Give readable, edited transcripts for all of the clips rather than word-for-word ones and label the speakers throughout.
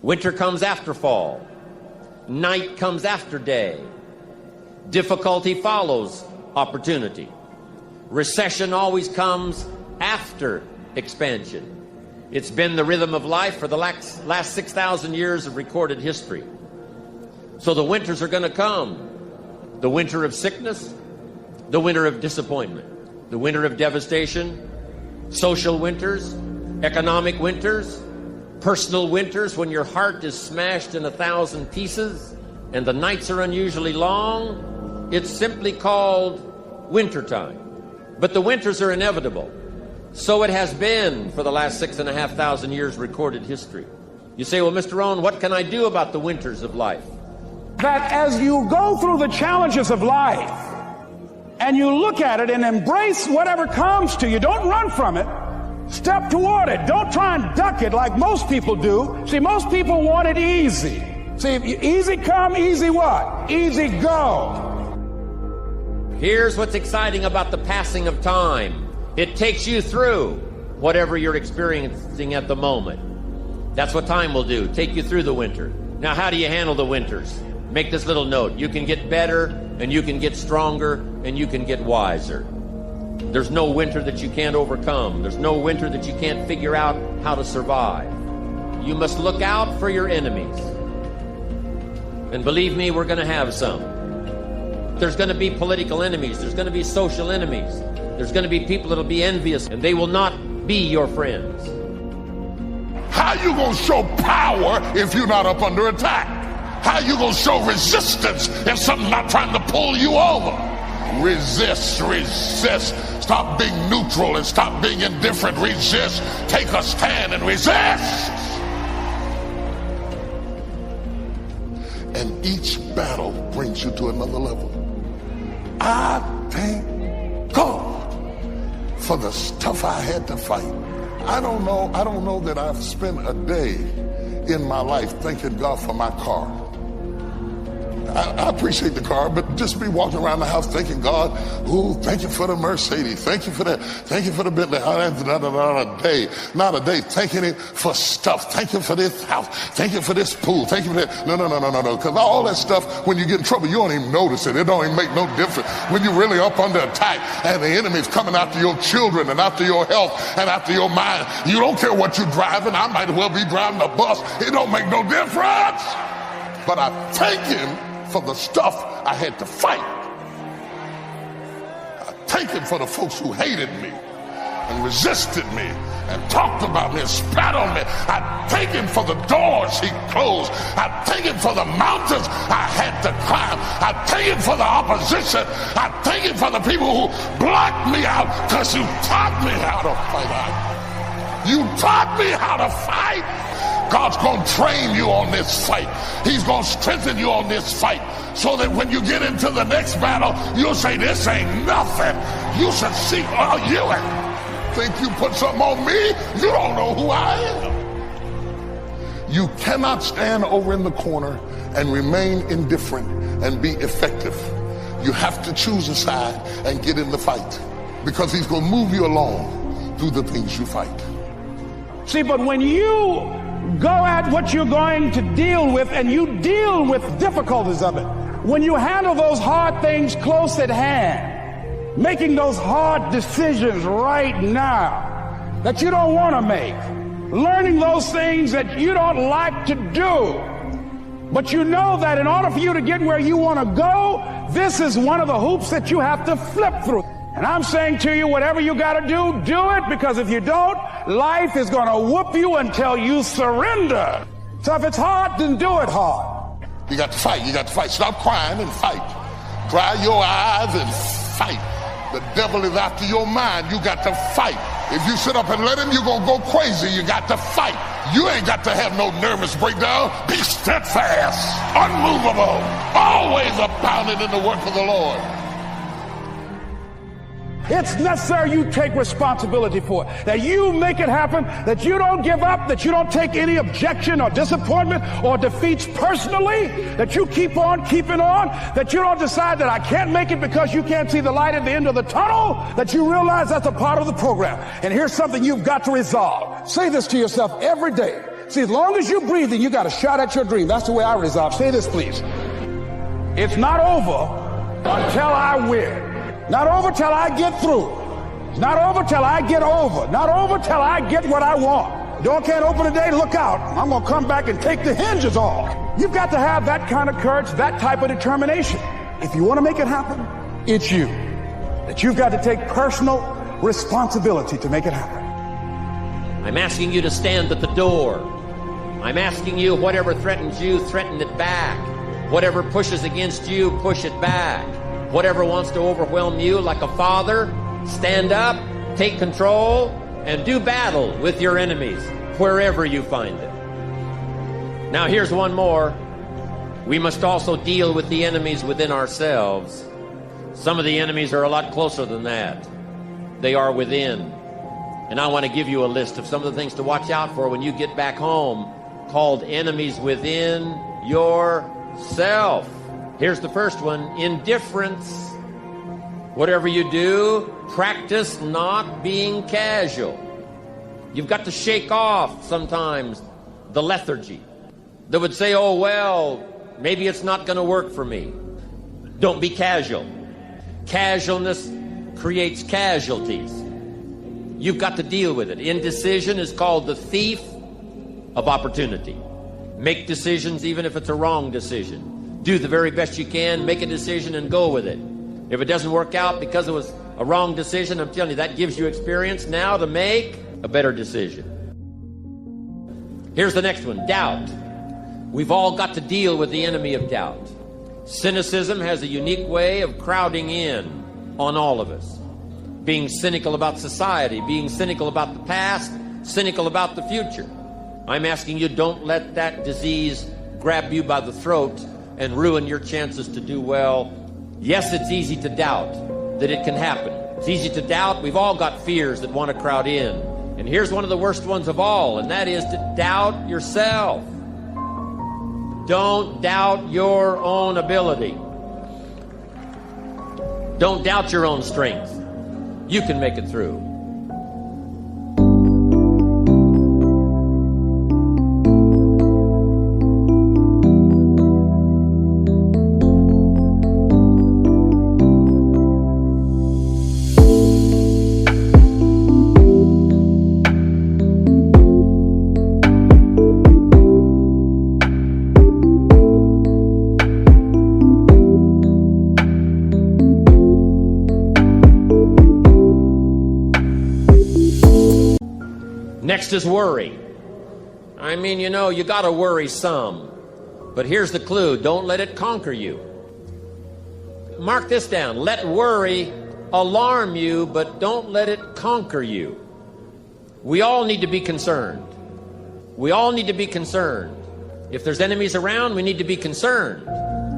Speaker 1: Winter comes after fall. Night comes after day. Difficulty follows opportunity. Recession always comes after expansion. It's been the rhythm of life for the last 6,000 years of recorded history. So the winters are going to come. The winter of sickness, the winter of disappointment, the winter of devastation, social winters, economic winters, personal winters when your heart is smashed in 1,000 pieces and the nights are unusually long. It's simply called wintertime. But the winters are inevitable. So it has been for the last 6,500 years recorded history. You say, well, Mr. Rohn, what can I do about the winters of life?
Speaker 2: That as you go through the challenges of life and you look at it and embrace whatever comes to you, don't run from it. Step toward it. Don't try and duck it like most people do. See, most people want it easy. See, easy come, easy what? Easy go.
Speaker 1: Here's what's exciting about the passing of time. It takes you through whatever you're experiencing at the moment. That's what time will do, take you through the winter. Now, how do you handle the winters? Make this little note. You can get better, and you can get stronger, and you can get wiser. There's no winter that you can't overcome. There's no winter that you can't figure out how to survive. You must look out for your enemies. And believe me, we're going to have some. There's going to be political enemies. There's going to be social enemies. There's going to be people that'll be envious, and they will not be your friends.
Speaker 3: How you going to show power if you're not up under attack? How you going to show resistance if something's not trying to pull you over? Resist, resist. Stop being neutral and stop being indifferent. Resist. Take a stand and resist. And each battle brings you to another level. I thank God for the stuff I had to fight. I don't know that I've spent a day in my life thanking God for my car. I appreciate the car, but just be walking around the house thanking God, ooh, thank you for the Mercedes, thank you for that, thank you for the Bentley, not a day, thanking Him for stuff, thank you for this house, thank you for this pool, thank you for that. No, because all that stuff, when you get in trouble, you don't even notice it. It don't even make no difference. When you're really up under attack and the enemy's coming after your children and after your health and after your mind, you don't care what you're driving. I might as well be driving a bus. It don't make no difference. But I thank Him for the stuff I had to fight. I thank Him for the folks who hated me and resisted me and talked about me and spat on me. I thank Him for the doors He closed. I thank Him for the mountains I had to climb. I thank Him for the opposition. I thank Him for the people who blocked me out, because you taught me how to fight. You taught me how to fight. God's going to train you on this fight. He's going to strengthen you on this fight so that when you get into the next battle, you'll say, this ain't nothing. You should see, you think you put something on me? You don't know who I am. You cannot stand over in the corner and remain indifferent and be effective. You have to choose a side and get in the fight, because He's going to move you along through the things you fight.
Speaker 2: See, but when you go at what you're going to deal with and you deal with difficulties of it, when you handle those hard things close at hand, making those hard decisions right now that you don't want to make, learning those things that you don't like to do, but you know that in order for you to get where you want to go, this is one of the hoops that you have to flip through. And I'm saying to you, whatever you got to do it, because if you don't, life is going to whoop you until you surrender. So if it's hard, then do it hard.
Speaker 3: You got to fight. You got to fight. Stop crying and fight. Dry your eyes and fight. The devil is after your mind. You got to fight. If you sit up and let him, you're going to go crazy. You got to fight. You ain't got to have no nervous breakdown. Be steadfast, unmovable, always abounding in the work of the Lord.
Speaker 2: It's necessary you take responsibility for it, that you make it happen, that you don't give up, that you don't take any objection or disappointment or defeats personally, that you keep on keeping on, that you don't decide that I can't make it because you can't see the light at the end of the tunnel, that you realize that's a part of the program. And here's something you've got to resolve. Say this to yourself every day. See, as long as you're breathing, you got a shot at your dream. That's the way I resolve. Say this, please. It's not over until I win. Not over till I get through. It's not over till I get over. Not over till I get what I want. Door can't open today, look out. I'm going to come back and take the hinges off. You've got to have that kind of courage, that type of determination. If you want to make it happen, it's you. That you've got to take personal responsibility to make it happen.
Speaker 1: I'm asking you to stand at the door. I'm asking you, whatever threatens you, threaten it back. Whatever pushes against you, push it back. Whatever wants to overwhelm you like a father, stand up, take control, and do battle with your enemies wherever you find them. Now here's one more. We must also deal with the enemies within ourselves. Some of the enemies are a lot closer than that. They are within. And I want to give you a list of some of the things to watch out for when you get back home, called enemies within yourself. Here's the first one: indifference. Whatever you do, practice not being casual. You've got to shake off sometimes the lethargy that would say, oh, well, maybe it's not going to work for me. Don't be casual. Casualness creates casualties. You've got to deal with it. Indecision is called the thief of opportunity. Make decisions even if it's a wrong decision. Do the very best you can, make a decision and go with it. If it doesn't work out because it was a wrong decision, I'm telling you, that gives you experience now to make a better decision. Here's the next one: doubt. We've all got to deal with the enemy of doubt. Cynicism has a unique way of crowding in on all of us. Being cynical about society, being cynical about the past, cynical about the future. I'm asking you, don't let that disease grab you by the throat and ruin your chances to do well. Yes, it's easy to doubt that it can happen. It's easy to doubt. We've all got fears that want to crowd in. And here's one of the worst ones of all, and that is to doubt yourself. Don't doubt your own ability. Don't doubt your own strength. You can make it through. Next is worry. I mean, you know, you got to worry some. But here's the clue: don't let it conquer you. Mark this down. Let worry alarm you, but don't let it conquer you. We all need to be concerned. We all need to be concerned. If there's enemies around, we need to be concerned.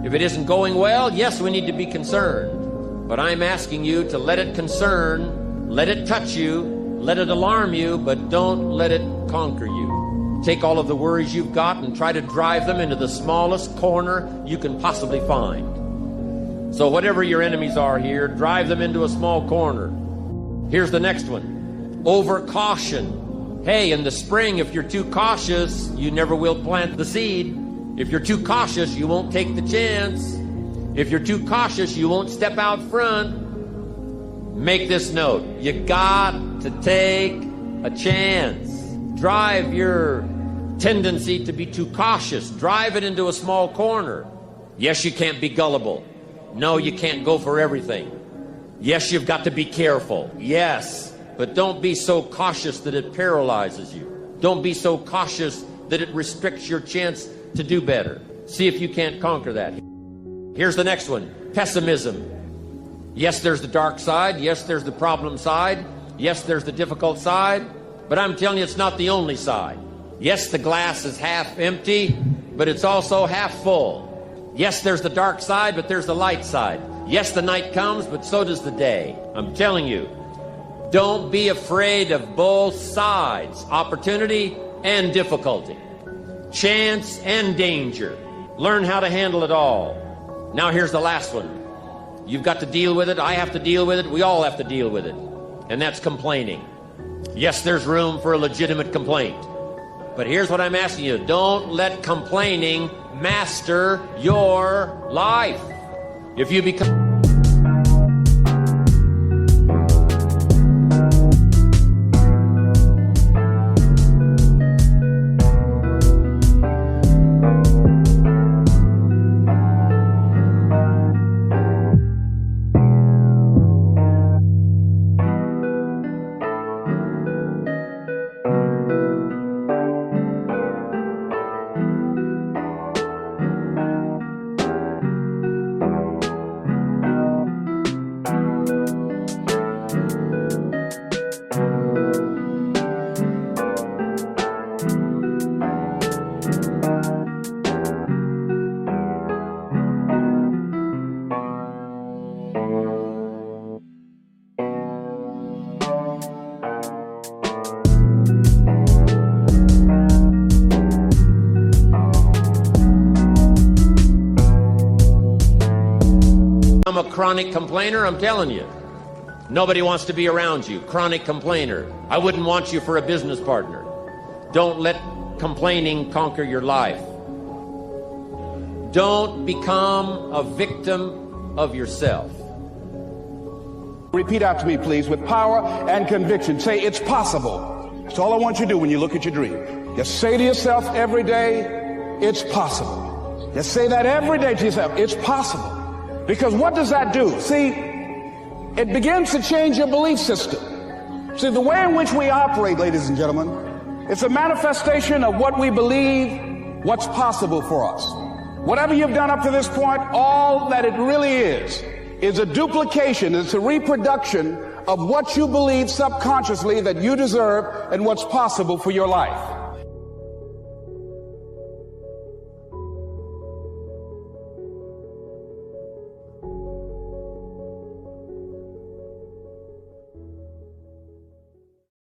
Speaker 1: If it isn't going well, yes, we need to be concerned. But I'm asking you to let it concern, let it touch you, let it alarm you, but don't let it conquer you. Take all of the worries you've got and try to drive them into the smallest corner you can possibly find. So whatever your enemies are here, drive them into a small corner. Here's the next one: over caution. Hey, in the spring, if you're too cautious, you never will plant the seed. If you're too cautious, you won't take the chance. If you're too cautious, you won't step out front. Make this note: you got to take a chance. Drive your tendency to be too cautious. Drive it into a small corner. Yes, you can't be gullible. No, you can't go for everything. Yes, you've got to be careful. Yes, but don't be so cautious that it paralyzes you. Don't be so cautious that it restricts your chance to do better. See if you can't conquer that. Here's the next one: pessimism. Yes, there's the dark side. Yes, there's the problem side. Yes, there's the difficult side. But I'm telling you, it's not the only side. Yes, the glass is half empty, but it's also half full. Yes, there's the dark side, but there's the light side. Yes, the night comes, but so does the day. I'm telling you, don't be afraid of both sides, opportunity and difficulty, chance and danger. Learn how to handle it all. Now here's the last one. You've got to deal with it. I have to deal with it. We all have to deal with it. And that's complaining. Yes, there's room for a legitimate complaint. But here's what I'm asking you. Don't let complaining master your life. If you become... I'm a chronic complainer, I'm telling you. Nobody wants to be around you. Chronic complainer. I wouldn't want you for a business partner. Don't let complaining conquer your life. Don't become a victim of yourself.
Speaker 2: Repeat after me, please, with power and conviction. Say, it's possible. That's all I want you to do when you look at your dream. Just say to yourself every day, it's possible. Just say that every day to yourself, it's possible. Because what does that do? See, it begins to change your belief system. See, the way in which we operate, ladies and gentlemen, it's a manifestation of what we believe, what's possible for us. Whatever you've done up to this point, all that it really is a duplication, it's a reproduction of what you believe subconsciously that you deserve and what's possible for your life.